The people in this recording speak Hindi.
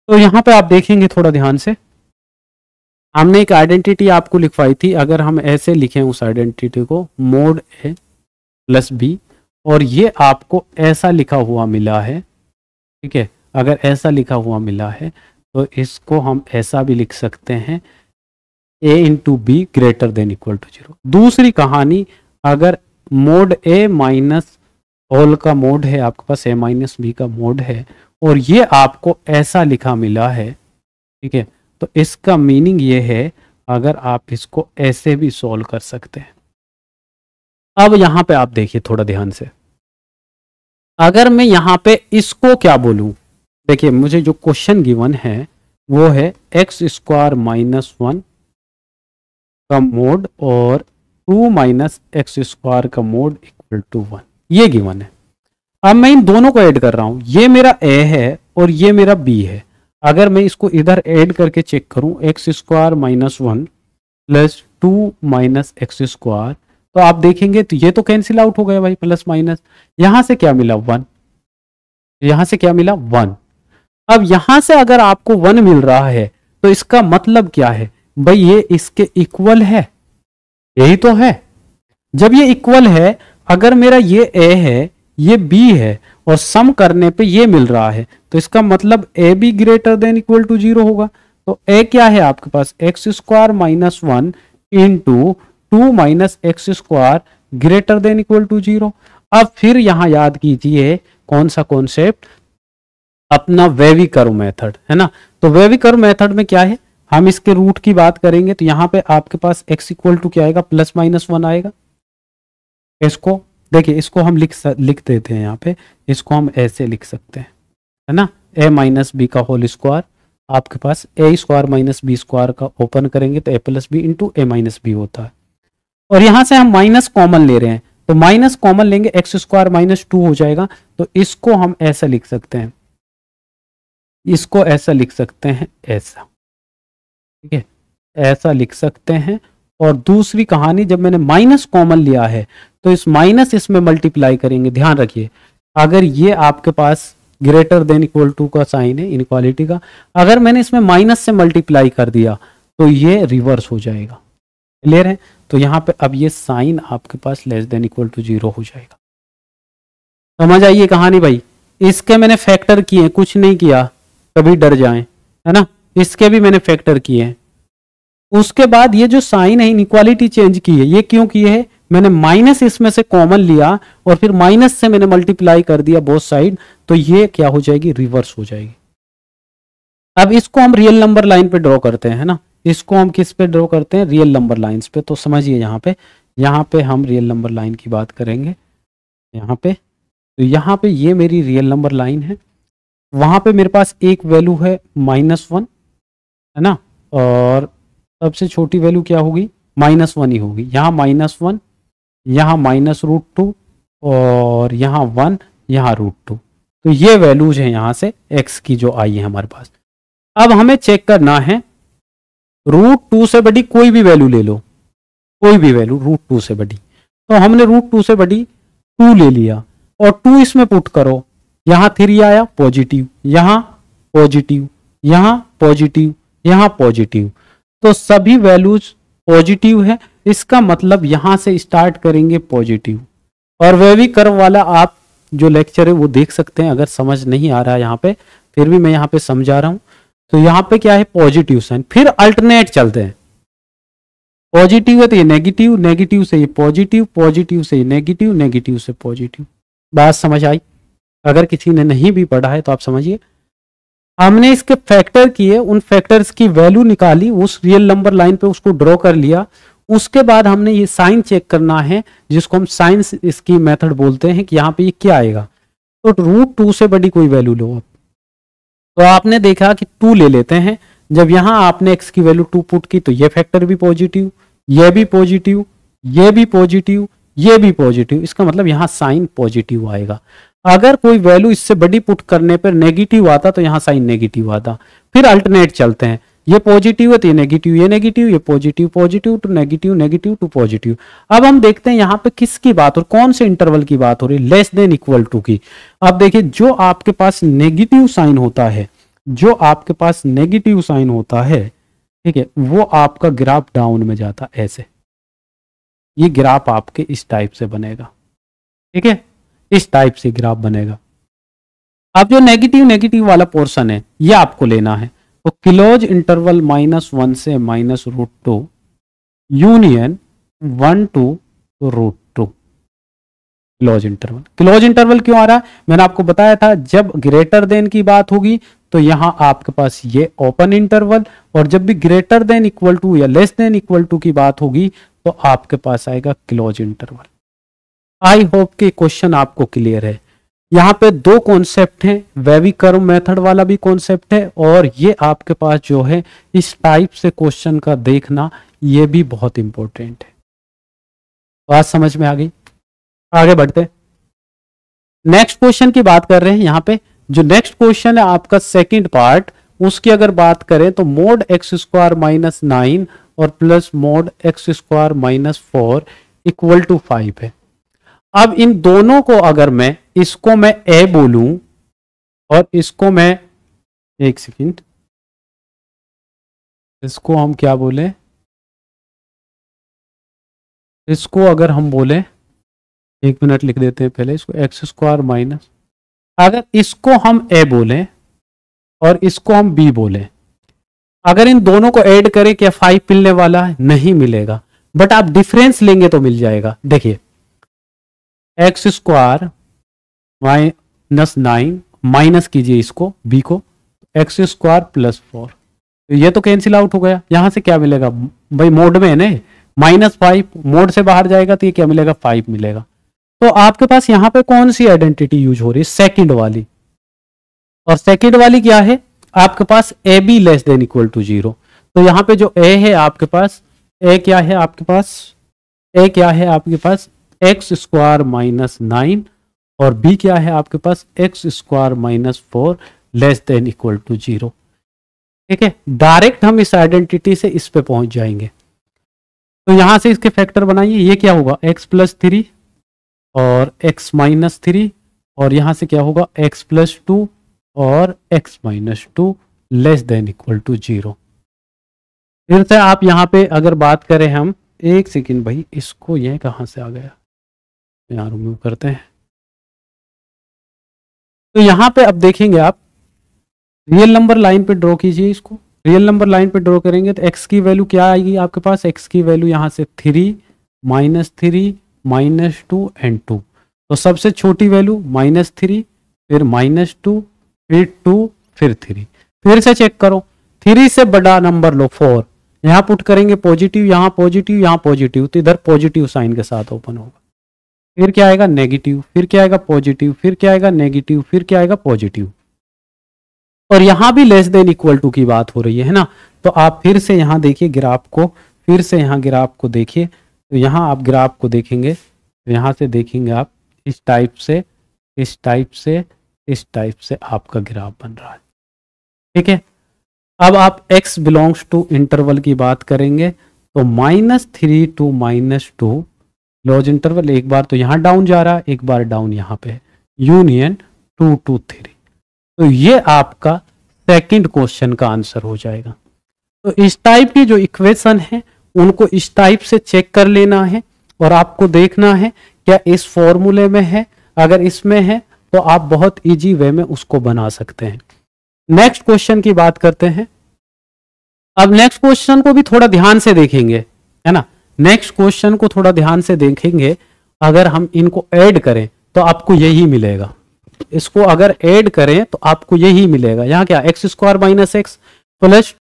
तो यहाँ पे आप देखेंगे थोड़ा ध्यान से, हमने एक आइडेंटिटी आपको लिखवाई थी। अगर हम ऐसे लिखें उस आइडेंटिटी को, मोड ए प्लस बी, और ये आपको ऐसा लिखा हुआ मिला है, ठीक है, अगर ऐसा लिखा हुआ मिला है तो इसको हम ऐसा भी लिख सकते हैं, a into B greater than equal to 0। दूसरी कहानी, अगर मोड a माइनस होल का मोड है, आपके पास a माइनस बी का मोड है, और ये आपको ऐसा लिखा मिला है, ठीक है, तो इसका मीनिंग ये है, अगर आप इसको ऐसे भी सॉल्व कर सकते हैं। अब यहां पे आप देखिए थोड़ा ध्यान से, अगर मैं यहां पे इसको क्या बोलूं, देखिए मुझे जो क्वेश्चन गिवन है वो है एक्स स्क्वायर माइनस 1 का मोड और 2 माइनस एक्स स्क्वायर का मोड इक्वल टू 1, ये गिवन है। अब मैं इन दोनों को ऐड कर रहा हूं, ये मेरा a है और ये मेरा b है। अगर मैं इसको इधर ऐड करके चेक करूं, x square minus 1 plus 2 minus x square, तो आप देखेंगे तो ये तो कैंसिल आउट हो गया भाई, प्लस माइनस, यहां से क्या मिला 1, यहां से क्या मिला 1। अब यहां से अगर आपको 1 मिल रहा है तो इसका मतलब क्या है भाई, ये इसके इक्वल है, यही तो है। जब ये इक्वल है, अगर मेरा ये a है ये b है और सम करने पे ये मिल रहा है, तो इसका मतलब a भी ग्रेटर देन इक्वल टू 0 होगा। तो a क्या है आपके पास, x square minus 1 into 2 minus x square greater than equal to 0। अब फिर यहां याद कीजिए कौन सा कॉन्सेप्ट, अपना वेवी कर्व मेथड, है ना। तो वेवी कर्व मेथड में क्या है, हम इसके रूट की बात करेंगे, तो यहां पे आपके पास x इक्वल टू क्या आएगा, प्लस माइनस 1 आएगा। इसको देखिए, इसको हम लिख देते हैं, यहाँ पे इसको हम ऐसे लिख सकते हैं, है ना, a माइनस बी का होल स्क्वायर, आपके पास a square minus B square का ओपन करेंगे तो a plus B into A minus B होता है। और यहां से हम माइनस कॉमन ले रहे हैं, तो माइनस कॉमन लेंगे, एक्स स्क्वायर माइनस 2 हो जाएगा। तो इसको हम ऐसा लिख सकते हैं, इसको ऐसा लिख सकते हैं, ऐसा, ठीक है, ऐसा लिख सकते हैं। और दूसरी कहानी, जब मैंने माइनस कॉमन लिया है तो इस माइनस इसमें मल्टीप्लाई करेंगे। ध्यान रखिए, अगर ये आपके पास ग्रेटर देन इक्वल टू का साइन है इनइक्वालिटी का, अगर मैंने इसमें माइनस से मल्टीप्लाई कर दिया तो ये रिवर्स हो जाएगा। क्लियर है, तो यहाँ पे अब ये साइन आपके पास लेस देन इक्वल टू 0 हो जाएगा। समझ आइए कहानी भाई, इसके मैंने फैक्टर किए हैं, कुछ नहीं किया, कभी डर जाएं, है ना, इसके भी मैंने फैक्टर किए हैं। उसके बाद ये जो साइन है इनइक्वालिटी चेंज की है, ये क्यों की है, मैंने माइनस इसमें से कॉमन लिया और फिर माइनस से मैंने मल्टीप्लाई कर दिया बोथ साइड, तो ये क्या हो जाएगी, रिवर्स हो जाएगी। अब इसको हम रियल नंबर लाइन पे ड्रॉ करते हैं, है ना, इसको हम किस पे ड्रॉ करते हैं, रियल नंबर लाइंस पे। तो समझिए यहाँ पे हम रियल नंबर लाइन की बात करेंगे, यहाँ पे, तो यहाँ पे ये मेरी रियल नंबर लाइन है, वहां पे मेरे पास एक वैल्यू है -1, है ना, और सबसे छोटी वैल्यू क्या होगी, -1 ही होगी। यहाँ -1, यहाँ -√2 और यहाँ 1, यहाँ √2। तो ये वैल्यूज हैं यहाँ से x की जो आई है हमारे पास। अब हमें चेक करना है, √2 से बड़ी कोई भी वैल्यू ले लो, कोई भी वैल्यू √2 से बड़ी। तो हमने √2 से बड़ी 2 ले लिया और 2 इसमें पुट करो, यहाँ 3 आया पॉजिटिव, यहाँ पॉजिटिव, यहाँ पॉजिटिव, यहाँ पॉजिटिव, तो सभी वैल्यूज पॉजिटिव है। इसका मतलब यहां से स्टार्ट करेंगे पॉजिटिव। और वेवी कर्व वाला आप जो लेक्चर है वो देख सकते हैं, अगर समझ नहीं आ रहा है यहाँ पे, फिर भी मैं यहाँ पे समझा रहा हूं। तो यहाँ पे क्या है, पॉजिटिव साइन, फिर अल्टरनेट चलते हैं, पॉजिटिव है तो ये नेगेटिव, नेगेटिव से ये पॉजिटिव, पॉजिटिव से ये नेगेटिव, नेगेटिव से पॉजिटिव। बात समझ आई? अगर किसी ने नहीं भी पढ़ा है तो आप समझिए, हमने इसके फैक्टर किए, उन फैक्टर्स की वैल्यू निकाली, उस रियल नंबर लाइन पे उसको ड्रॉ कर लिया। उसके बाद हमने ये साइन चेक करना है, जिसको हम साइंस इसकी मेथड बोलते हैं, कि यहाँ पे ये क्या आएगा। तो √2 से बड़ी कोई वैल्यू लो आप, तो आपने देखा कि 2 ले लेते हैं। जब यहाँ आपने x की वैल्यू 2 पुट की तो ये फैक्टर भी पॉजिटिव, ये भी पॉजिटिव, ये भी पॉजिटिव, ये भी पॉजिटिव, इसका मतलब यहाँ साइन पॉजिटिव आएगा। अगर कोई वैल्यू इससे बड़ी पुट करने पर नेगेटिव आता तो यहाँ साइन नेगेटिव आता। फिर अल्टरनेट चलते हैं, ये पॉजिटिव है तो ये नेगेटिव, ये नेगेटिव, ये positive, positive to negative, negative to positive. अब हम देखते हैं यहाँ पे किसकी बात और कौन से इंटरवल की बात हो रही है, लेस देन इक्वल टू की। अब देखिए, जो आपके पास नेगेटिव साइन होता है, जो आपके पास नेगेटिव साइन होता है, ठीक है, वो आपका ग्राफ डाउन में जाता ऐसे, ये ग्राफ आपके इस टाइप से बनेगा, ठीक है, इस टाइप से ग्राफ बनेगा। अब जो नेगेटिव नेगेटिव वाला पोर्शन है ये आपको लेना है, तो क्लोज इंटरवल -1 से -√2 union 1 to √2 close interval. Close interval क्यों आ रहा है, मैंने आपको बताया था जब ग्रेटर देन की बात होगी तो यहां आपके पास ये ओपन इंटरवल, और जब भी ग्रेटर देन इक्वल टू या लेस देन इक्वल टू की बात होगी तो आपके पास आएगा क्लोज इंटरवल। आई होप कि क्वेश्चन आपको क्लियर है। यहाँ पे दो कॉन्सेप्ट हैं, वेवी कर्व मेथड वाला भी कॉन्सेप्ट है, और ये आपके पास जो है इस टाइप से क्वेश्चन का देखना ये भी बहुत इंपॉर्टेंट है। बात समझ में आ गई, आगे बढ़ते। नेक्स्ट क्वेश्चन की बात कर रहे हैं। यहाँ पे जो नेक्स्ट क्वेश्चन है आपका सेकंड पार्ट, उसकी अगर बात करें तो मोड x² -9 और plus mode x² -4 equal to 5 है। अब इन दोनों को अगर मैं इसको मैं a बोलूं और इसको मैं, एक सेकंड, इसको हम क्या बोले, इसको अगर हम बोले, एक मिनट लिख देते हैं पहले, इसको x² माइनस, अगर इसको हम a बोले और इसको हम b बोले, अगर इन दोनों को ऐड करें क्या 5 मिलने वाला है? नहीं मिलेगा, बट आप डिफरेंस लेंगे तो मिल जाएगा। देखिए x² -9 माइनस कीजिए इसको b को, x² +4, तो ये तो कैंसिल आउट हो गया। यहां से क्या मिलेगा भाई, मोड में है ना, -5 मोड से बाहर जाएगा तो ये क्या मिलेगा, 5 मिलेगा। तो आपके पास यहां पे कौन सी आइडेंटिटी यूज हो रही है, सेकंड वाली, और सेकंड वाली क्या है आपके पास, A B less than equal to 0। तो यहां पे जो ए है आपके पास, ए क्या है आपके पास, ए क्या है आपके पास x² -9 और b क्या है आपके पास x² -4 less than equal to 0। ठीक है, डायरेक्ट हम इस आइडेंटिटी से इस पे पहुंच जाएंगे। तो यहां से इसके फैक्टर बनाइए, ये क्या होगा x+3 और x -3, और यहां से क्या होगा x+2 और x -2 less than equal to 0। फिर से आप यहां पे अगर बात करें हम, एक सेकेंड भाई, इसको ये कहां से आ गया, यहां रिमूव करते हैं। तो यहां पे अब देखेंगे आप, रियल नंबर लाइन पे ड्रॉ कीजिए इसको, रियल नंबर लाइन पे ड्रॉ करेंगे तो x की वैल्यू क्या आएगी आपके पास, x की वैल्यू यहां से 3 -3 -2 एंड 2। तो सबसे छोटी वैल्यू -3, फिर -2, फिर 2, फिर 3। फिर से चेक करो, 3 से बड़ा नंबर लो 4, यहां पुट करेंगे पॉजिटिव, यहां पॉजिटिव, यहां पॉजिटिव, तो इधर पॉजिटिव साइन के साथ ओपन होगा। फिर क्या आएगा नेगेटिव, फिर क्या आएगा पॉजिटिव, फिर क्या आएगा नेगेटिव, फिर क्या आएगा पॉजिटिव। और यहां भी लेस देन इक्वल टू की बात हो रही है ना। तो आप फिर से यहां देखिए ग्राफ को, फिर से यहां ग्राफ को देखिए, तो यहां आप ग्राफ को देखेंगे, तो यहां से देखेंगे आप इस टाइप से, इस टाइप से, इस टाइप से आपका ग्राफ बन रहा है। ठीक है, अब आप x बिलोंग्स टू इंटरवल की बात करेंगे तो -3 to -2 क्लोज इंटरवल, एक बार तो यहां डाउन जा रहा है, एक बार डाउन यहां पे, यूनियन 2 to 3। तो ये आपका सेकंड क्वेश्चन का आंसर हो जाएगा। तो इस टाइप की जो इक्वेशन है उनको इस टाइप से चेक कर लेना है, और आपको देखना है क्या इस फॉर्मूले में है, अगर इसमें है तो आप बहुत इजी वे में उसको बना सकते हैं। नेक्स्ट क्वेश्चन की बात करते हैं। अब नेक्स्ट क्वेश्चन को भी थोड़ा ध्यान से देखेंगे, है ना, नेक्स्ट क्वेश्चन को थोड़ा ध्यान से देखेंगे। अगर हम इनको ऐड करें तो आपको यही मिलेगा, इसको अगर ऐड करें तो आपको यही मिलेगा। यहाँ क्या x² - x प्लस